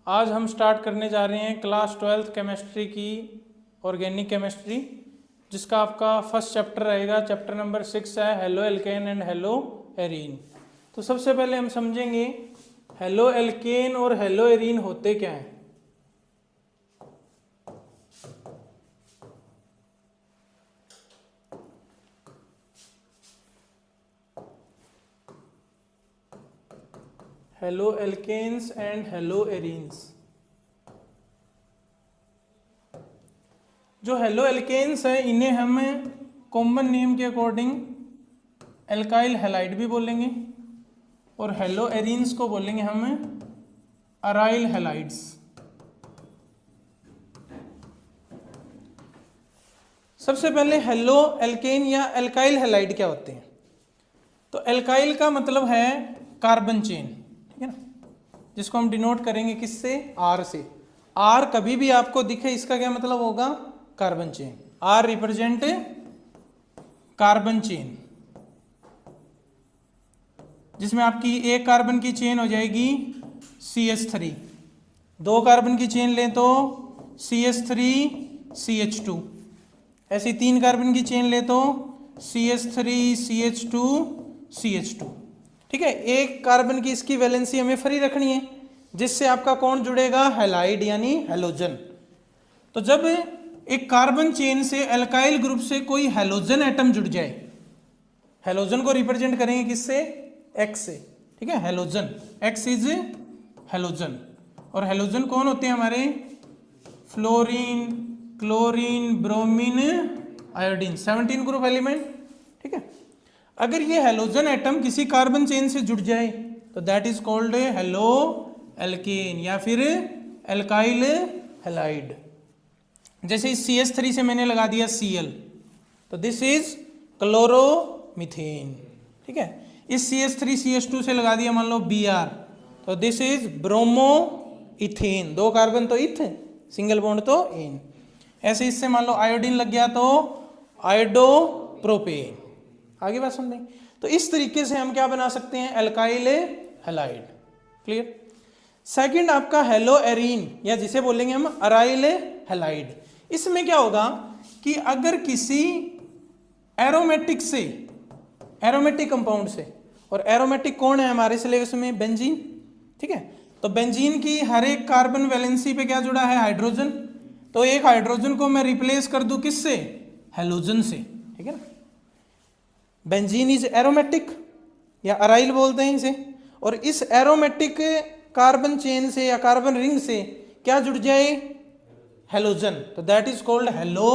आज हम स्टार्ट करने जा रहे हैं क्लास 12th केमिस्ट्री की ऑर्गेनिक केमिस्ट्री, जिसका आपका फर्स्ट चैप्टर रहेगा। चैप्टर नंबर 6 है haloalkane and haloarene. तो सबसे पहले हम समझेंगे हेलो एल्केन और हेलो एरीन होते क्या हैं। Haloalkanes and haloarenes. जो हेलो एल्केन्स है इन्हें हम कॉमन नेम के अकॉर्डिंग एल्काइल हैलाइड भी बोलेंगे और हेलो एरीन्स को बोलेंगे हम अराइल हैलाइड्स। सबसे पहले हेलो एल्केन या एल्काइल हैलाइड क्या होते हैं। तो एल्काइल का मतलब है कार्बन चेन, ठीक है ना, जिसको हम डिनोट करेंगे किससे, आर से। आर कभी भी आपको दिखे इसका क्या मतलब होगा, carbon chain. R represent carbon chain, जिसमें आपकी एक कार्बन की चेन हो जाएगी CH3, दो कार्बन की चेन लें तो CH3 CH2, ऐसी तीन कार्बन की चेन ले तो CH3 CH2 CH2, ठीक है। एक कार्बन की इसकी वैलेंसी हमें फ्री रखनी है, जिससे आपका कौन जुड़ेगा, हैलाइड यानी हेलोजन। तो जब एक कार्बन चेन से एल्काइल ग्रुप से कोई हेलोजन एटम जुड़ जाए, हेलोजन को रिप्रेजेंट करेंगे किससे, X से, ठीक है। Halogen, X is halogen. और हेलोजन कौन होते हैं हमारे, fluorine, chlorine, bromine, iodine, 17 group element, ठीक है। अगर ये हेलोजन एटम किसी कार्बन चेन से जुड़ जाए तो that is called halo alkane या फिर एल्काइल हैलाइड। जैसे इस CH3 से मैंने लगा दिया Cl, तो दिस इज क्लोरोमीथेन, ठीक है। इस CH3 CH2 से लगा दिया मान लो Br, तो दिस इज ब्रोमो इथेन, दो कार्बन तो इथ, सिंगल बॉन्ड तो एन। ऐसे इससे मान लो आयोडीन लग गया तो आयोडो प्रोपेन। आगे बात समझें। तो इस तरीके से हम क्या बना सकते हैं, एल्काइल हैलाइड। क्लियर। सेकंड आपका हेलो एरीन या जिसे बोलेंगे हम अराइल हैलाइड। इसमें क्या होगा कि अगर किसी एरोमेटिक से, एरोमेटिक कंपाउंड से, और एरोमेटिक कौन है हमारे सिलेबस में, बेंजीन, ठीक है। तो बेंजीन की हर एक कार्बन वैलेंसी पे क्या जुड़ा है, हाइड्रोजन। तो एक हाइड्रोजन को मैं रिप्लेस कर दूं किससे, हेलोजन से, ठीक है ना। बेंजीन इज एरोमेटिक या अराइल बोलते हैं इसे। और इस एरोमेटिक कार्बन चेन से या कार्बन रिंग से क्या जुड़ जाए, हेलोजन, तो that is called hello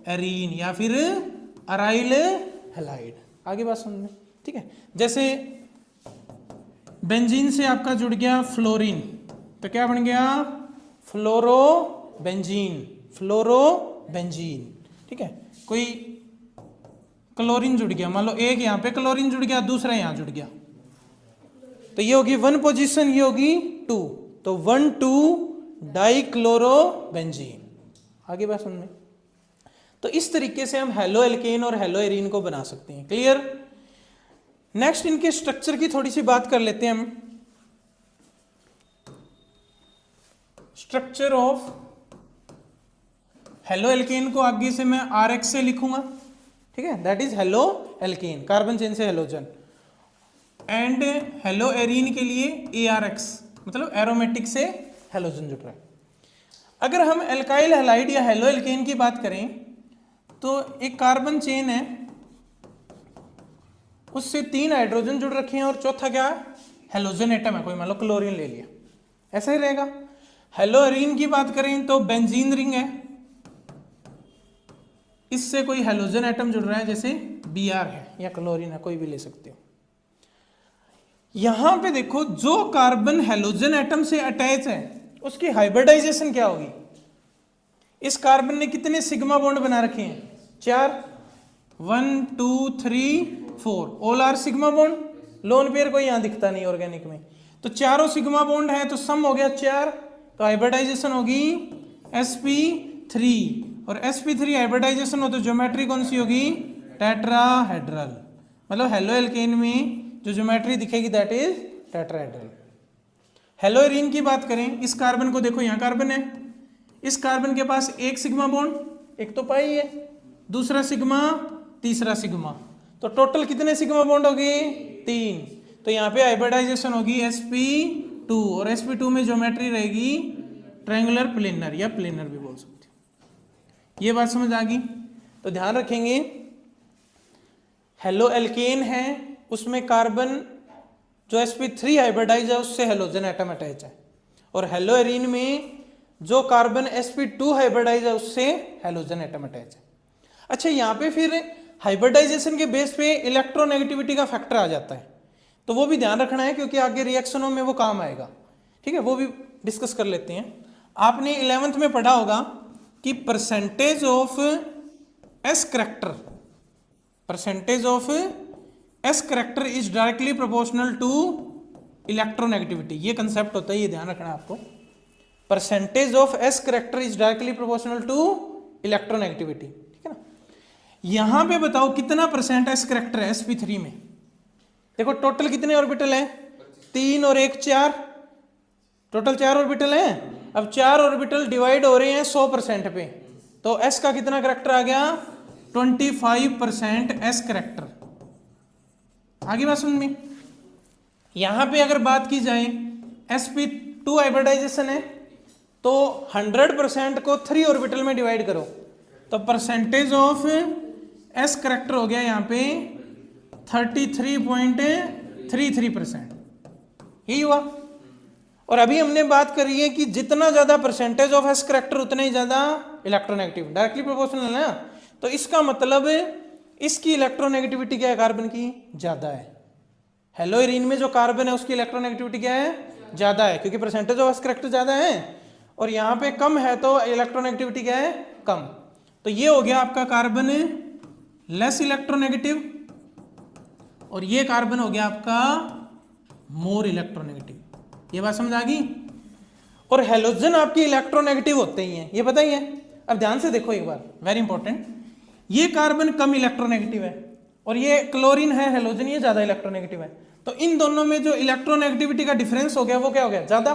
arene या फिर अराइल हैलाइड। आगे बात समझ में, ठीक है। जैसे बेंजीन से आपका जुड़ गया फ्लोरीन, तो क्या बन गया, फ्लोरो बेंजीन, फ्लोरो बेंजीन, ठीक है। कोई क्लोरीन जुड़ गया, मान लो एक यहां पे क्लोरीन जुड़ गया, दूसरा यहां जुड़ गया, तो ये होगी 1 पोजीशन, ये होगी 2, तो 1,2 डाइक्लोरो बेंजीन। आगे बात समझ में। तो इस तरीके से हम हेलो एल्केन और हेलो एरीन को बना सकते हैं। क्लियर। नेक्स्ट इनके स्ट्रक्चर की थोड़ी सी बात कर लेते हैं हम। स्ट्रक्चर ऑफ हेलो एल्केन को आगे से मैं RX से लिखूंगा, ठीक है, that is halo alkane, carbon chain से हेलोजन। एंड हेलो एरीन के लिए ARX, मतलब एरोमेटिक से हेलोजन जुड़ रहा है। अगर हम एल्काइल हैलाइड या हेलो एल्केन की बात करें तो एक कार्बन चेन है, उससे 3 हाइड्रोजन जुड़ रखे हैं और चौथा क्या है, हेलोजन एटम है, कोई मान लो क्लोरीन ले लिया, ऐसा ही रहेगा। हेलो एरीन की बात करें तो बेंजीन रिंग है, इससे कोई हेलोजन एटम जुड़ रहा है, जैसे Br है या क्लोरीन है, कोई भी ले सकते हो। यहां पे देखो जो कार्बन हेलोजन एटम से अटैच है उसकी हाइब्रिडाइजेशन क्या होगी। इस कार्बन ने कितने सिग्मा बॉन्ड बना रखे हैं, 4, 1 2 3 4, all are sigma bond. Lone pair कोई यहां दिखता नहीं ऑर्गेनिक में, तो चारों सिग्मा बॉन्ड है, तो सम हो गया 4, तो हाइब्रिडाइजेशन होगी sp3, और sp3 हाइब्रिडाइजेशन हो तो ज्योमेट्री कौन सी होगी, टेट्राहेड्रल। मतलब हेलो एल्केन में जो ज्योमेट्री दिखेगी दैट इज टेट्राहेड्रल। हेलोइरिन की बात करें, इस कार्बन को देखो, यहाँ कार्बन है, इस कार्बन के पास एक सिग्मा बॉन्ड, एक तो पाई है, दूसरा सिग्मा, तीसरा सिग्मा, तो टोटल कितने सिग्मा बॉन्ड हो गए? 3। तो यहाँ पे हाइब्रिडाइजेशन होगी sp2 और sp2 में ज्योमेट्री रहेगी ट्रायंगुलर प्लेनर या प्लेनर भी बोल सकते हो। ये बात समझ आ गई? तो ध्यान रखेंगे, हेलो एल्केन है, उसमें कार्बन जो sp3 हाइब्रिडाइज है उससे हेलोजन एटम अटैच है, और हेलोइरिन में जो कार्बन sp2 हाइब्रिडाइज है उससे हेलोजन एटम अटैच है। अच्छा, यहाँ पे फिर हाइब्रिडाइजेशन के बेस पे इलेक्ट्रोनेगेटिविटी का फैक्टर आ जाता है, तो वो भी ध्यान रखना है क्योंकि आगे रिएक्शनों में वो काम आएगा। ठीक है, वो भी डिस्कस कर लेते हैं। आपने 11th में पढ़ा होगा कि percentage of s character, percentage of s character is directly proportional to electronegativity. ये कंसेप्ट होता है, ये ध्यान रखना है आपको। Percentage of s character is directly proportional to electronegativity. ठीक है ना? यहां पे बताओ कितना परसेंट एस करेक्टर है sp3 में? देखो टोटल कितने ऑर्बिटल है? 3 और 1 4, टोटल 4 ऑर्बिटल है। अब 4 ऑर्बिटल डिवाइड हो रहे हैं 100% पे, तो एस का कितना करेक्टर आ गया? 25% एस करेक्टर। आगे बात समझ में? यहां पे अगर बात की जाए sp2 हाइब्रिडाइजेशन है, तो 100% को 3 ऑर्बिटल में डिवाइड करो, तो परसेंटेज ऑफ एस करेक्टर हो गया यहाँ पे 33.33%। यही हुआ। और अभी हमने बात करी है कि जितना ज्यादा परसेंटेज ऑफ एस करेक्टर उतना ही ज्यादा इलेक्ट्रोनेगेटिव, डायरेक्टली प्रोपोर्शनल है ना। तो इसका मतलब इसकी इलेक्ट्रोनेगेटिविटी क्या है? कार्बन की ज्यादा है। हेलोइरिन में जो कार्बन है उसकी इलेक्ट्रोनेगेटिविटी क्या है? ज्यादा है, क्योंकि परसेंटेज ऑफ एस करेक्टर ज्यादा है, और यहाँ पे कम है तो इलेक्ट्रोनेगेटिविटी क्या है? कम। तो ये हो गया आपका कार्बन लेस इलेक्ट्रोनेगेटिव, और ये कार्बन हो गया आपका मोर इलेक्ट्रोनेगेटिव। ये बात समझ आ गई? और हेलोजन आपकी इलेक्ट्रोनेगेटिव होते ही हैं, ये पता ही है। अब ध्यान से देखो एक बार, वेरी इंपॉर्टेंट, ये कार्बन कम इलेक्ट्रोनेगेटिव है और ये क्लोरीन है हेलोजन, ये ज्यादा इलेक्ट्रोनेगेटिव है। तो इन दोनों में जो इलेक्ट्रोनेगेटिविटी का डिफरेंस हो गया वो क्या हो गया? ज्यादा।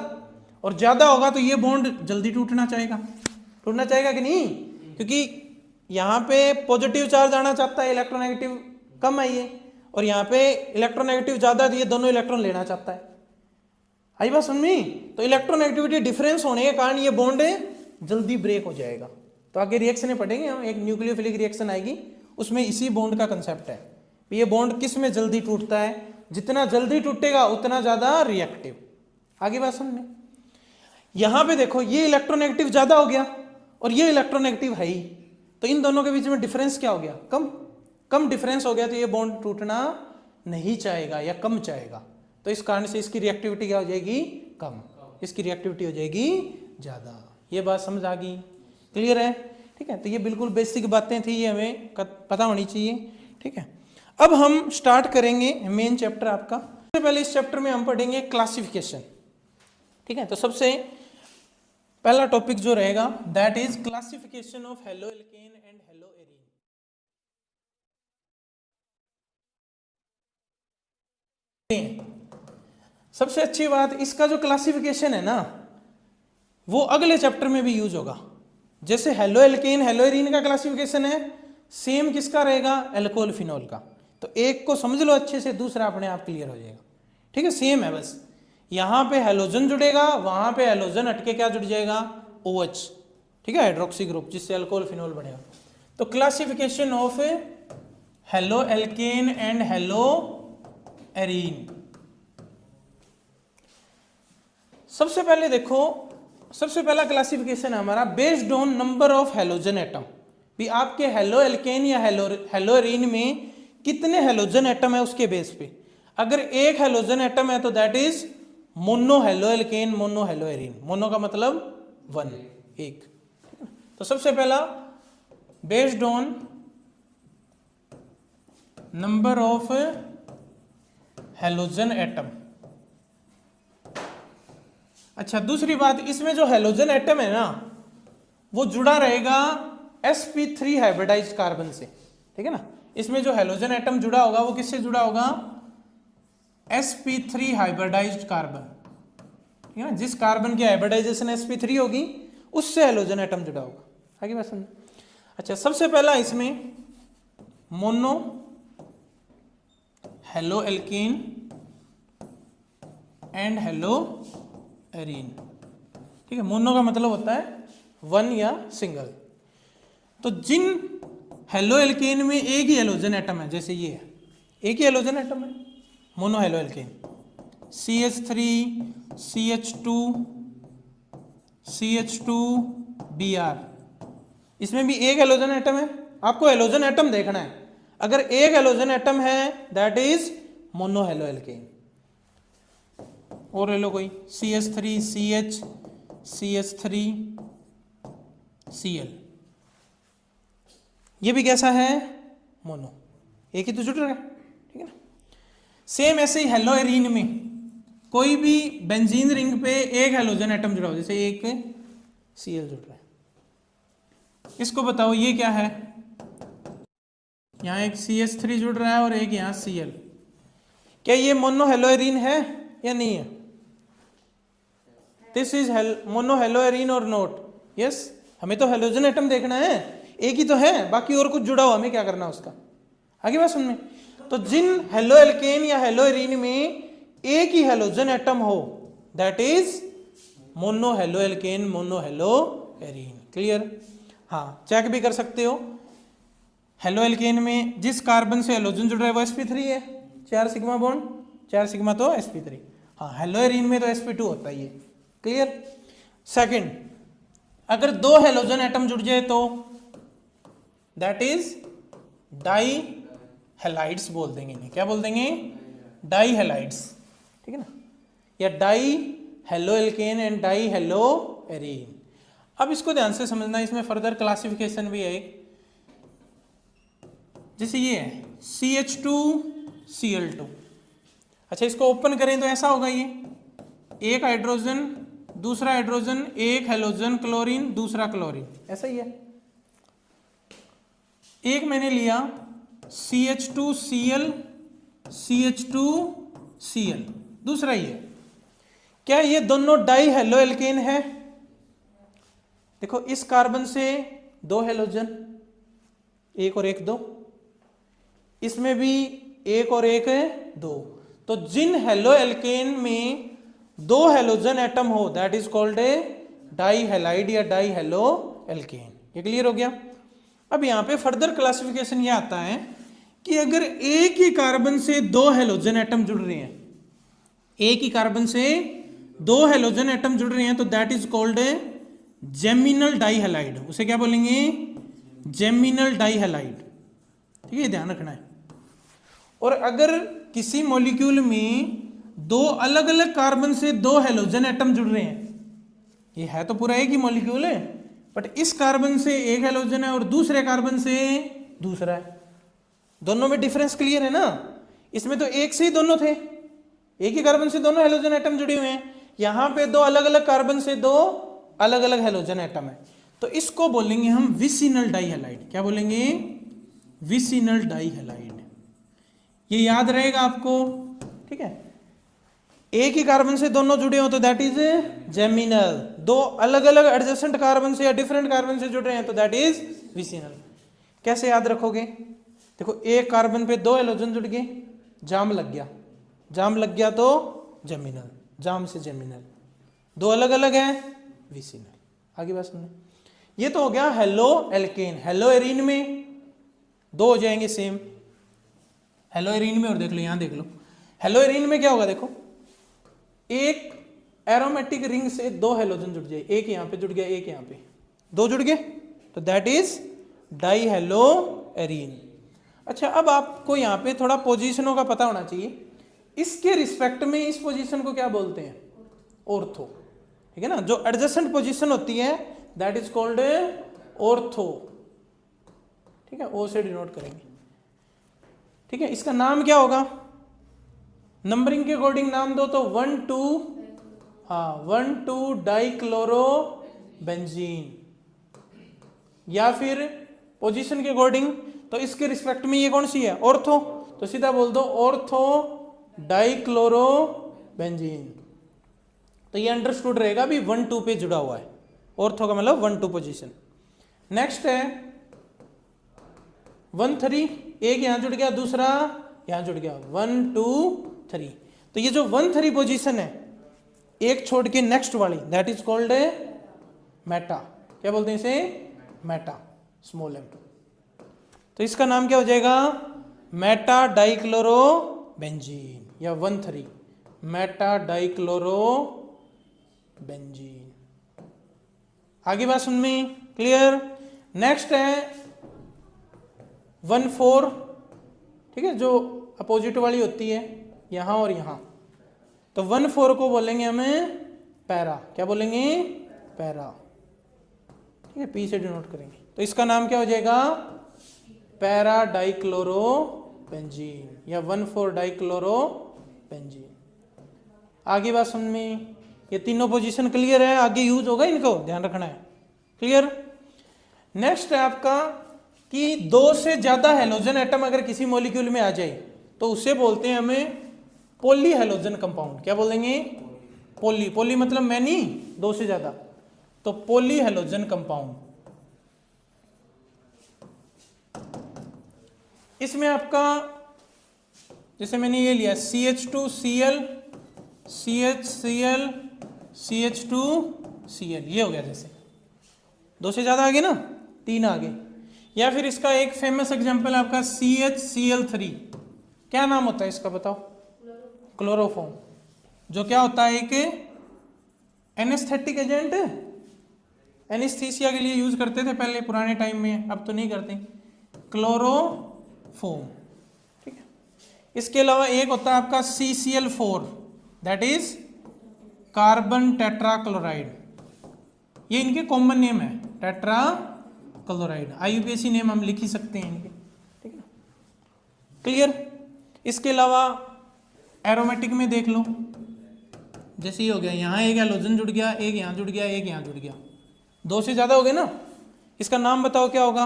और ज्यादा होगा तो ये बॉन्ड जल्दी टूटना चाहेगा, टूटना चाहेगा कि नहीं? क्योंकि यहाँ पे पॉजिटिव चार्ज आना चाहता है, इलेक्ट्रोनेगेटिव कम है ये, और यहाँ पे इलेक्ट्रोनेगेटिव ज्यादा, तो ये दोनों इलेक्ट्रॉन लेना चाहता है। आई बात समझ में? तो इलेक्ट्रोनेगेटिविटी डिफरेंस होने के कारण ये बॉन्ड जल्दी ब्रेक हो जाएगा। तो आगे रिएक्शन पढ़ेंगे हम, एक न्यूक्लियोफिलिक रिएक्शन आएगी, उसमें इसी बॉन्ड का कंसेप्ट है। ये बॉन्ड किस में जल्दी टूटता है? जितना जल्दी टूटेगा उतना ज्यादा रिएक्टिव। आगे बात समझ में? यहां पे देखो, ये इलेक्ट्रोनेगेटिव ज्यादा हो गया और ये इलेक्ट्रोनेगेटिव है ही, तो इन दोनों के बीच में डिफरेंस क्या हो गया? कम। कम डिफरेंस हो गया तो ये बॉन्ड टूटना नहीं चाहेगा या कम चाहेगा, तो इस कारण से इसकी रिएक्टिविटी क्या हो जाएगी? कम। इसकी रिएक्टिविटी हो जाएगी ज्यादा। ये बात समझ आ गई? क्लियर है? ठीक है, तो ये बिल्कुल बेसिक बातें थी, ये हमें पता होनी चाहिए। ठीक है, अब हम स्टार्ट करेंगे मेन चैप्टर आपका। सबसे पहले इस चैप्टर में हम पढ़ेंगे क्लासिफिकेशन। ठीक है, तो सबसे पहला टॉपिक जो रहेगा that is classification of halo alkane and hello arene. सबसे अच्छी बात, इसका जो क्लासिफिकेशन है ना वो अगले चैप्टर में भी यूज होगा। जैसे हेलो एल्केन हेलो एरीन का क्लासिफिकेशन है, सेम किसका रहेगा? एल्कोहल फिनॉल का। तो एक को समझ लो अच्छे से, दूसरा अपने आप क्लियर हो जाएगा। ठीक है, सेम है, बस यहां पे हेलोजन जुड़ेगा, वहां पे हेलोजन हटके क्या जुड़ जाएगा? OH। ठीक है, हाइड्रोक्सी ग्रुप, जिससे अल्कोहल फिनॉल बनेगा। तो classification of halo alkane and hello arene. सबसे पहले देखो, सबसे पहला क्लासिफिकेशन है हमारा based on number of halogen atom. भी आपके हेलो एल्केन या हेलो एरीन में कितने हेलोजन एटम है उसके बेस पे। अगर एक हेलोजन एटम है तो that is mono halo alkane, mono hello arene. Mono का मतलब 1, एक। तो सबसे पहला based on number of halogen atom. अच्छा, दूसरी बात, इसमें जो हेलोजन एटम है ना वो जुड़ा रहेगा sp3 हाइब्रिडाइज कार्बन से। ठीक है ना, इसमें जो हेलोजन एटम जुड़ा होगा वो किससे जुड़ा होगा? sp3 hybridised carbon. ठीक है ना, जिस कार्बन की हाइब्रिडाइजेशन sp3 होगी उससे हेलोजन एटम जुड़ा होगा। आगे बात समझ। अच्छा, सबसे पहला इसमें mono halo alkane and hello arene. ठीक है, मोनो का मतलब होता है वन या सिंगल। तो जिन हेलो एल्केन में एक ही हेलोजन एटम है, जैसे ये है, एक ही हेलोजन एटम है, mono halo alkane, CH3 CH2 CH2 Br, इसमें भी एक हेलोजन एटम है। आपको हेलोजन एटम देखना है, अगर एक हेलोजन एटम है that is mono halo alkane. और ले लो कोई CH3 CH CH3 Cl, ये भी कैसा है, मोनो, एक ही तो जुड़ रहा है। ठीक है ना। सेम ऐसे ही हेलो एरीन में कोई भी बेंजीन रिंग पे एक हेलोजन एटम जुड़ा हो, जैसे एक Cl जुड़ रहा है, इसको बताओ ये क्या है, यहाँ एक CH3 जुड़ रहा है और एक यहाँ Cl, क्या ये मोनो हेलो एरीन है या नहीं है? This is mono hello arene और नोट? यस, हमें तो हेलोजन एटम देखना है, एक ही तो है, बाकी और कुछ जुड़ा हुआ, हमें क्या करना उसका। आगे बात सुनने। तो जिन हेलो एल्केन या हेलो एरीन में एक ही हेलोजन एटम हो that is mono halo alkane, mono hello arene. Clear? हाँ, चेक भी कर सकते हो, हेलो एल्केन में जिस कार्बन से हेलोजन जुड़ रहा है वो sp3 है, 4 सिग्मा बॉन्ड, 4 सिग्मा तो sp3। हाँ, हेलो एरीन में तो sp2 होता है ये। क्लियर? सेकंड, अगर दो हेलोजन एटम जुड़ जाए तो दैट इज डाई हेलाइड्स बोल देंगे इन्हें, क्या बोल देंगे, डाई हेलाइड्स। ठीक है ना, या die halo alkane and die hello arene. अब इसको ध्यान से समझना, इसमें फर्दर क्लासिफिकेशन भी है एक, जैसे ये है CH2Cl2। अच्छा, इसको ओपन करें तो ऐसा होगा, ये एक हाइड्रोजन, दूसरा हाइड्रोजन, एक हेलोजन क्लोरीन, दूसरा क्लोरीन, ऐसा ही है। एक मैंने लिया CH2Cl CH2Cl, दूसरा ही है, क्या ये दोनों डाई हेलो एल्केन है? देखो, इस कार्बन से दो हेलोजन, एक और एक दो, इसमें भी एक और एक है दो। तो जिन हेलो एल्केन में दो हेलोजन एटम हो that is called a die halide या डाई हेलो एल्केन। ये क्लियर हो गया? अब यहां पे फर्दर क्लासिफिकेशन ये आता है कि अगर एक ही कार्बन से दो हेलोजन एटम जुड़ रहे हैं, एक ही कार्बन से दो हेलोजन एटम जुड़ रहे हैं तो that is called a geminal die halide. उसे क्या बोलेंगे, जेमिनल डाई हेलाइड। ठीक है, ध्यान रखना है। और अगर किसी मॉलिक्यूल में दो अलग अलग कार्बन से दो हेलोजन एटम जुड़ रहे हैं, ये है तो पूरा एक ही मॉलिक्यूल है, बट इस कार्बन से एक हेलोजन है और दूसरे कार्बन से दूसरा है, दोनों में डिफरेंस क्लियर है ना? इसमें तो एक से ही दोनों थे, एक ही कार्बन से दोनों हेलोजन एटम जुड़े हुए हैं, यहां पे दो अलग अलग कार्बन से दो अलग अलग हेलोजन एटम है, तो इसको बोलेंगे हम विसिनल डाई हेलाइड। क्या बोलेंगे, विसिनल डाई हेलाइड। ये याद रहेगा आपको। ठीक है, एक ही कार्बन से दोनों जुड़े हो तो दैट इज जेमिनल, दो अलग अलग एडजेसेंट कार्बन से या डिफरेंट कार्बन से जुड़ रहे हैं तो दैट इज विसिनल। कैसे याद रखोगे, देखो एक कार्बन पे दो हेलोजन जुड़ गए, जाम लग गया, जाम लग गया तो जेमिनल, जाम से जेमिनल, दो अलग अलग हैं विसिनल। आगे बात सुनना, ये तो हो गया हेलो एल्केन। हेलो एरीन में दो हो जाएंगे सेम, हेलो एरीन में, और देख लो यहां देख लो, हेलो एरीन में क्या होगा, देखो एक एरोमेटिक रिंग से दो हेलोजन जुड़ जाए, एक यहां पे जुड़ गया, एक यहां पे, दो जुड़ गए तो that is die hello arene. अच्छा, अब आपको यहां पे थोड़ा पोजीशनों का पता होना चाहिए, इसके रिस्पेक्ट में इस पोजीशन को क्या बोलते हैं, ऑर्थो। ठीक है ना, जो एडजेसेंट पोजीशन होती है दैट इज कॉल्ड ऑर्थो। ठीक है, ओ से डिनोट करेंगे। ठीक है, इसका नाम क्या होगा, नंबरिंग के अकॉर्डिंग नाम दो तो 1,2 डाइक्लोरो बेंजीन, या फिर पोजीशन के अकॉर्डिंग तो इसके रिस्पेक्ट में ये कौन सी है, ऑर्थो, तो सीधा बोल दो ऑर्थो डाइक्लोरो बेंजीन। तो ये अंडरस्टूड रहेगा अभी 1 2 पे जुड़ा हुआ है, ऑर्थो का मतलब 1 2 पोजीशन। नेक्स्ट है 1 3, एक यहां जुड़ गया, दूसरा यहां जुड़ गया, 1 2 3। तो ये जो 1 3 पोजीशन है, एक छोड़ के नेक्स्ट वाली, that is called a Meta. क्या बोलते हैं इसे? Meta, small m। तो इसका नाम क्या हो जाएगा? मेटा डाइक्लोरो बेंजीन या 1 3, मेटा डाइक्लोरो बेंजीन। आगे बात सुन में क्लियर। नेक्स्ट है 1 4, ठीक है, जो अपोजिट वाली होती है यहां और यहां। तो 1 4 को बोलेंगे हमें पैरा। क्या बोलेंगे? पैरा। ठीक है, पी से डिनोट करेंगे। तो इसका नाम क्या हो जाएगा? पैरा डाइक्लोरो बेंजीन या 1 4 डाइक्लोरो बेंजीन। आगे बात समझ में, ये तीनों पोजीशन क्लियर है, आगे यूज होगा, इनको ध्यान रखना है। क्लियर। नेक्स्ट है आपका कि 2 से ज्यादा हेलोजन एटम अगर किसी मॉलिक्यूल में आ जाए तो उसे बोलते हैं हमें पॉली हेलोजन कंपाउंड। क्या बोलेंगे? पॉली। पॉली मतलब मैनी, 2 से ज्यादा, तो पॉली हेलोजन कंपाउंड। इसमें आपका जैसे मैंने ये लिया CH2Cl CHCl CH2Cl, ये हो गया। जैसे 2 से ज्यादा आगे ना, 3 आगे। या फिर इसका एक फेमस एग्जांपल आपका CHCl3। क्या नाम होता है इसका बताओ? क्लोरोफॉर्म। जो क्या होता है? एक एनेस्थेटिक एजेंट, एनेस्थीसिया के लिए यूज करते थे पहले पुराने टाइम में, अब तो नहीं करते। क्लोरोफॉर्म, ठीक है। इसके अलावा एक होता है आपका CCl4, that is carbon tetrachloride. ये इनके कॉमन नेम है, टेट्राक्लोराइड। IUPAC नेम हम लिख ही सकते हैं इनके, ठीक है ना। क्लियर। इसके अलावा एरोमेटिक में देख लो, जैसे ही हो गया, यहाँ एक हेलोजन जुड़ गया, एक यहाँ जुड़ गया, एक यहाँ जुड़ गया, 2 से ज्यादा हो गए ना। इसका नाम बताओ क्या होगा?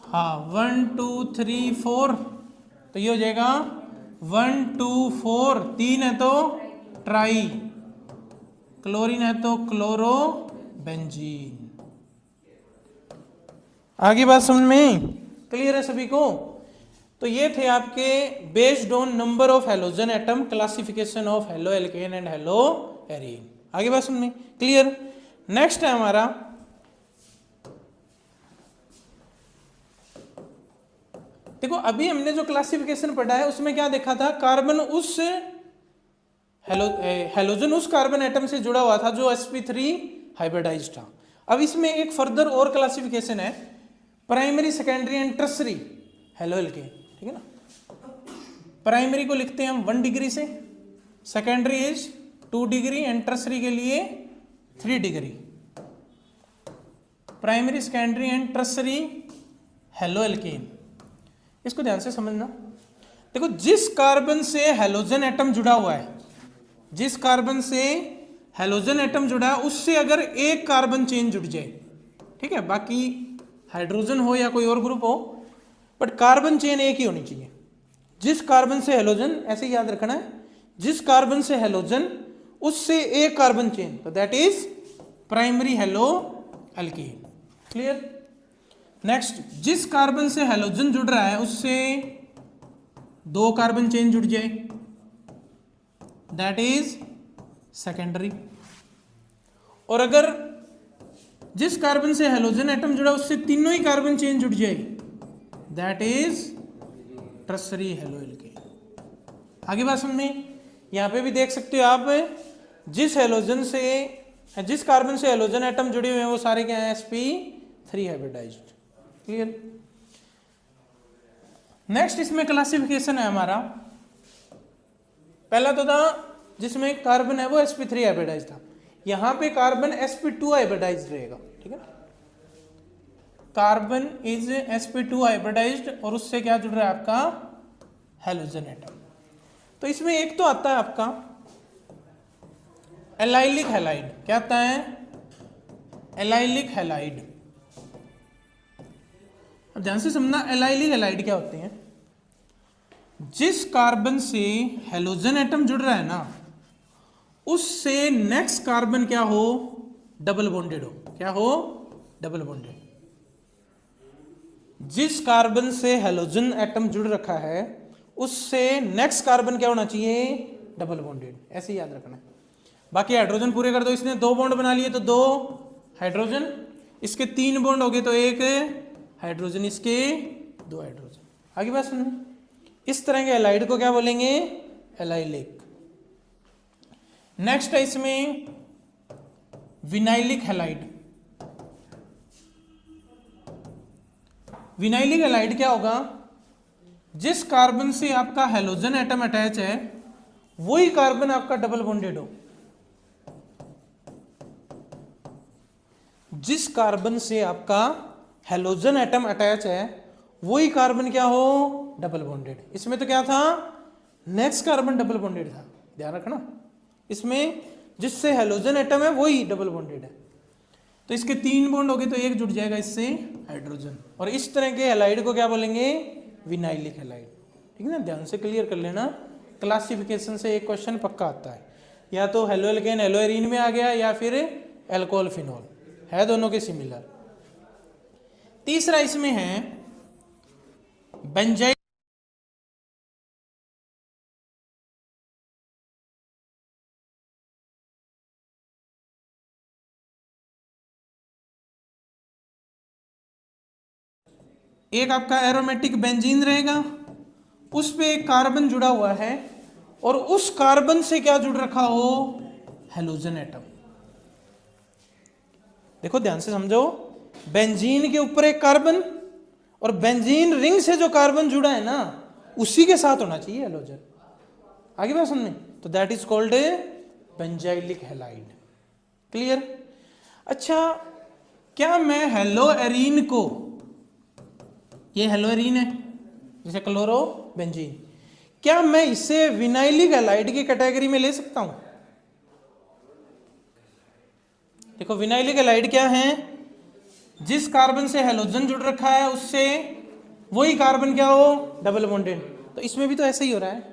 हाँ, 1 2 3 4। तो ये हो जाएगा 1 2 4। 3 है तो ट्राई, क्लोरीन है तो क्लोरो बेंजीन। आगे बात समझ में क्लियर है सभी को? तो ये थे आपके based on number of halogen atom classification of halo alkane and hello arene. आगे बात समझ में क्लियर। नेक्स्ट है हमारा देखो, अभी हमने जो क्लासिफिकेशन पढ़ा है उसमें क्या देखा था? कार्बन उस हेलोजन उस कार्बन एटम से जुड़ा हुआ था जो sp3 हाइब्रिडाइज्ड था। अब इसमें एक फर्दर और क्लासिफिकेशन है, primary secondary and tertiary halo alkane, ठीक है ना। प्राइमरी को लिखते हैं हम 1 डिग्री से, secondary is 2 degree and tertiary के लिए 3 degree. Primary, secondary and tertiary halo alkane, इसको ध्यान से समझना। देखो, जिस कार्बन से हेलोजन एटम जुड़ा हुआ है, जिस कार्बन से हेलोजन एटम जुड़ा है, उससे अगर एक कार्बन चेन जुड़ जाए, ठीक है, बाकी हाइड्रोजन हो या कोई और ग्रुप हो, बट कार्बन चेन एक ही होनी चाहिए। जिस कार्बन से हेलोजन, ऐसे याद रखना है, जिस कार्बन से हेलोजन उससे एक कार्बन चेन, तो that is primary halo alkane. Clear. Next, जिस कार्बन से हेलोजन जुड़ रहा है उससे 2 कार्बन चेन जुड़ जाए, दैट इज सेकेंडरी। और अगर जिस कार्बन से हेलोजन एटम जुड़ा उससे तीनों ही कार्बन चेन जुड़ जाए, that is tertiary halo alkane. आगे बात समझ में, यहां पे भी देख सकते हो आप, जिस हेलोजन से, जिस कार्बन से हेलोजन एटम जुड़े हुए हैं वो सारे क्या हैं? sp3 hybridized. क्लियर। नेक्स्ट इसमें क्लासिफिकेशन है हमारा, पहला तो था जिसमें कार्बन है वो sp3 हाइब्रिडाइज था, यहां पे कार्बन sp2 हाइब्रिडाइज रहेगा, ठीक है। कार्बन इज sp2 हाइब्रिडाइज्ड और उससे क्या जुड़ रहा है आपका? Halogen atom. तो इसमें एक तो आता है आपका एलाइलिक हैलाइड। क्या आता है? Allylic halide. अब ध्यान से समझना, एलाइलिक हैलाइड क्या होते हैं? जिस कार्बन से हेलोजन एटम जुड़ रहा है ना, उससे नेक्स्ट कार्बन क्या हो, डबल बॉन्डेड हो। क्या हो, डबल बॉन्डेड। जिस कार्बन से हेलोजन एटम जुड़ रखा है उससे नेक्स्ट कार्बन क्या होना चाहिए, डबल बॉन्डेड। ऐसे ही याद रखना है। बाकी हाइड्रोजन पूरे कर दो। इसने 2 बॉन्ड बना लिए तो 2 हाइड्रोजन, इसके 3 बॉन्ड हो गए तो 1 हाइड्रोजन, इसके 2 हाइड्रोजन। आगे बात सुनिए, इस तरह के एलाइड को क्या बोलेंगे, एलाइलिक। नेक्स्ट है इसमें विनाइलिक हैलाइड। विनाइलिक हैलाइड क्या होगा, जिस कार्बन से आपका हेलोजन एटम अटैच है वही कार्बन आपका डबल बॉन्डेड हो। जिस कार्बन से आपका हेलोजन एटम अटैच है वही कार्बन क्या हो, डबल बॉन्डेड। इसमें तो क्या था, नेक्स्ट कार्बन डबल बॉन्डेड था, ध्यान रखना। इसमें जिससे हेलोजन एटम है वही डबल बॉन्डेड है। तो इसके 3 बॉन्ड हो गए तो 1 जुड़ जाएगा इससे हाइड्रोजन। और इस तरह के हैलाइड को क्या बोलेंगे, विनाइलिक हैलाइड। ठीक है ना, ध्यान से क्लियर कर लेना। क्लासिफिकेशन से एक क्वेश्चन पक्का आता है, या तो हेलो एल्केन हेलो एरीन में आ गया या फिर एल्कोहल फिनॉल, है दोनों के सिमिलर। तीसरा इसमें है बेंजाइल। एक आपका एरोमेटिक बेंजीन रहेगा, उस पे एक कार्बन जुड़ा हुआ है और उस कार्बन से क्या जुड़ रखा हो, हेलोजन एटम। देखो ध्यान से समझो, बेंजीन के ऊपर एक कार्बन और बेंजीन रिंग से जो कार्बन जुड़ा है ना उसी के साथ होना चाहिए हेलोजन। आगे बात सुनने, तो that is called a benzylic halide. Clear. अच्छा, क्या मैं हेलो एरीन को, ये हेलो एरीन है जैसे क्लोरो बेंजीन, क्या मैं इसे विनाइलिक हैलाइड की कैटेगरी में ले सकता हूं? देखो विनाइलिक हैलाइड क्या है, जिस कार्बन से हेलोजन जुड़ रखा है उससे वही कार्बन क्या हो, डबल बॉन्डेड। तो इसमें भी तो ऐसा ही हो रहा है,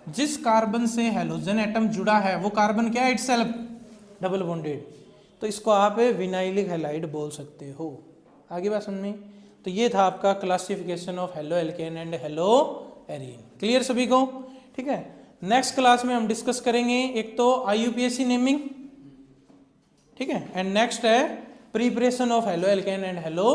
जिस कार्बन से हेलोजन एटम जुड़ा है वो कार्बन क्या है, इटसेल्फ डबल बॉन्डेड। तो इसको आप विनाइलिक हैलाइड बोल सकते हो। आगे बात समझ में। तो ये था आपका classification of halo alkane and hello arene. Clear सभी को? ठीक है। नेक्स्ट क्लास में हम डिस्कस करेंगे एक तो IUPAC नेमिंग, ठीक है, एंड नेक्स्ट है preparation of halo alkane and hello